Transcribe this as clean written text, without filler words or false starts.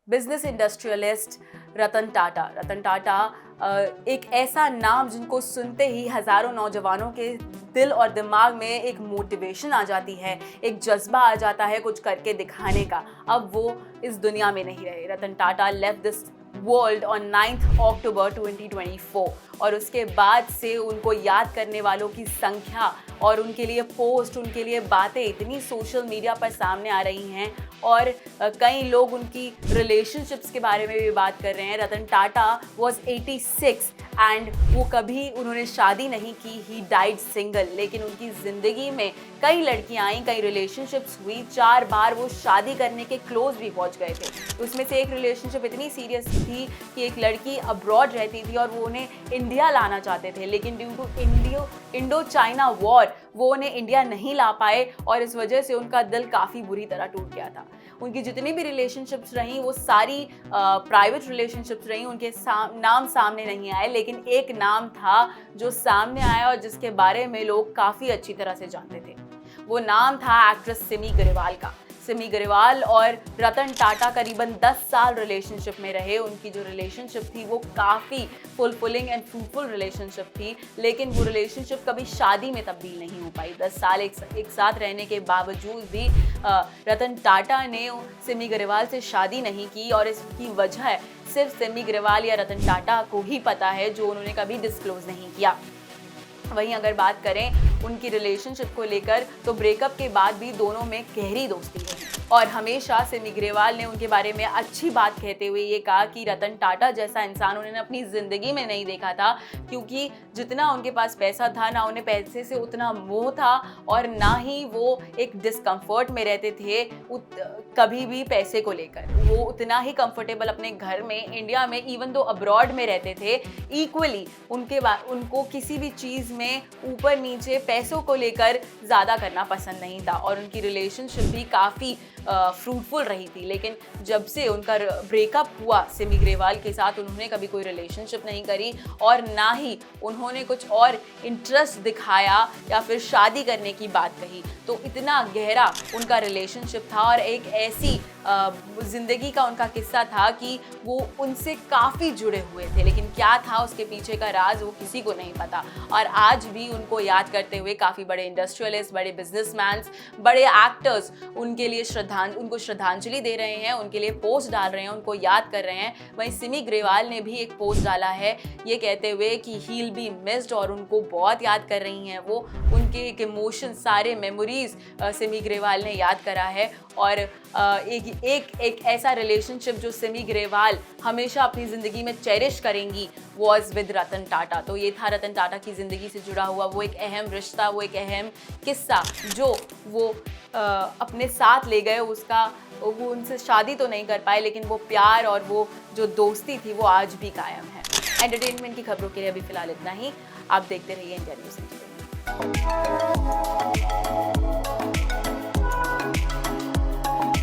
Business industrialist Ratan Tata एक ऐसा नाम जिनको सुनते ही हजारों नौजवानों के दिल और दिमाग में एक मोटिवेशन आ जाती है, एक जज्बा आ जाता है कुछ करके दिखाने का। अब वो इस दुनिया में नहीं रहे। Ratan Tata left this world on 9 October 2024 और उसके बाद से उनको याद करने वालों की संख्या और उनके लिए पोस्ट, उनके लिए बातें इतनी सोशल मीडिया पर सामने आ रही हैं और कई लोग उनकी रिलेशनशिप्स के बारे में भी बात कर रहे हैं। रतन टाटा वॉज 86 एंड वो कभी उन्होंने शादी नहीं की, ही डाइड सिंगल। लेकिन उनकी ज़िंदगी में कई लड़कियां आई, कई रिलेशनशिप्स हुई, 4 बार वो शादी करने के क्लोज भी पहुंच गए थे। उसमें से एक रिलेशनशिप इतनी सीरियस थी कि एक लड़की अब्रॉड रहती थी और वो उन्हें इंडिया लाना चाहते थे, लेकिन due to Indo China war वो उन्हें इंडिया नहीं ला पाए और इस वजह से उनका दिल काफ़ी बुरी तरह टूट गया था। उनकी जितनी भी रिलेशनशिप्स रहीं वो सारी प्राइवेट रिलेशनशिप्स रहीं, उनके नाम सामने नहीं आए, लेकिन एक नाम था जो सामने आया और जिसके बारे में लोग काफ़ी अच्छी तरह से जानते थे। वो नाम था एक्ट्रेस सिमी ग्रेवाल का। सिमी ग्रेवाल और रतन टाटा करीबन 10 साल रिलेशनशिप में रहे। उनकी जो रिलेशनशिप थी वो काफ़ी फुलफिलिंग एंड फ्रूटफुल रिलेशनशिप थी, लेकिन वो रिलेशनशिप कभी शादी में तब्दील नहीं हो पाई। 10 साल एक साथ रहने के बावजूद भी रतन टाटा ने सिमी ग्रेवाल से शादी नहीं की और इसकी वजह सिर्फ सिमी ग्रेवाल या रतन टाटा को ही पता है, जो उन्होंने कभी डिस्क्लोज नहीं किया। वहीं अगर बात करें उनकी रिलेशनशिप को लेकर तो ब्रेकअप के बाद भी दोनों में गहरी दोस्ती है और हमेशा सिमी ग्रेवाल ने उनके बारे में अच्छी बात कहते हुए ये कहा कि रतन टाटा जैसा इंसान उन्होंने अपनी ज़िंदगी में नहीं देखा था, क्योंकि जितना उनके पास पैसा था ना उन्हें पैसे से उतना मोह था और ना ही वो एक डिस्कम्फर्ट में रहते थे कभी भी पैसे को लेकर। वो उतना ही कंफर्टेबल अपने घर में इंडिया में इवन दो अब्रॉड में रहते थे, इक्वली उनको किसी भी चीज़ में ऊपर नीचे पैसों को लेकर ज़्यादा करना पसंद नहीं था और उनकी रिलेशनशिप भी काफ़ी फ्रूटफुल रही थी। लेकिन जब से उनका ब्रेकअप हुआ सिमी ग्रेवाल के साथ, उन्होंने कभी कोई रिलेशनशिप नहीं करी और ना ही उन्होंने कुछ और इंटरेस्ट दिखाया या फिर शादी करने की बात कही। तो इतना गहरा उनका रिलेशनशिप था और एक ऐसी ज़िंदगी का उनका किस्सा था कि वो उनसे काफ़ी जुड़े हुए थे, लेकिन क्या था उसके पीछे का राज वो किसी को नहीं पता। और आज भी उनको याद करते हुए काफ़ी बड़े इंडस्ट्रियलिस्ट, बड़े बिजनेसमैन, बड़े एक्टर्स उनके लिए उनको श्रद्धांजलि दे रहे हैं, उनके लिए पोस्ट डाल रहे हैं, उनको याद कर रहे हैं। वहीं सिमी ग्रेवाल ने भी एक पोस्ट डाला है ये कहते हुए कि ही विल बी मिस्ड और उनको बहुत याद कर रही हैं वो। उनके एक इमोशन, सारे मेमोरीज सिमी ग्रेवाल ने याद करा है और एक ऐसा रिलेशनशिप जो सिमी ग्रेवाल हमेशा अपनी ज़िंदगी में चेरिश करेंगी वॉज विद रतन टाटा। तो ये था रतन टाटा की ज़िंदगी से जुड़ा हुआ वो एक अहम रिश्ता, वो एक अहम किस्सा जो वो अपने साथ ले गए। वो उनसे शादी तो नहीं कर पाए, लेकिन वो प्यार और वो जो दोस्ती थी वो आज भी कायम है। एंटरटेनमेंट की खबरों के लिए अभी फिलहाल इतना ही। आप देखते रहिए इंडिया न्यूज़।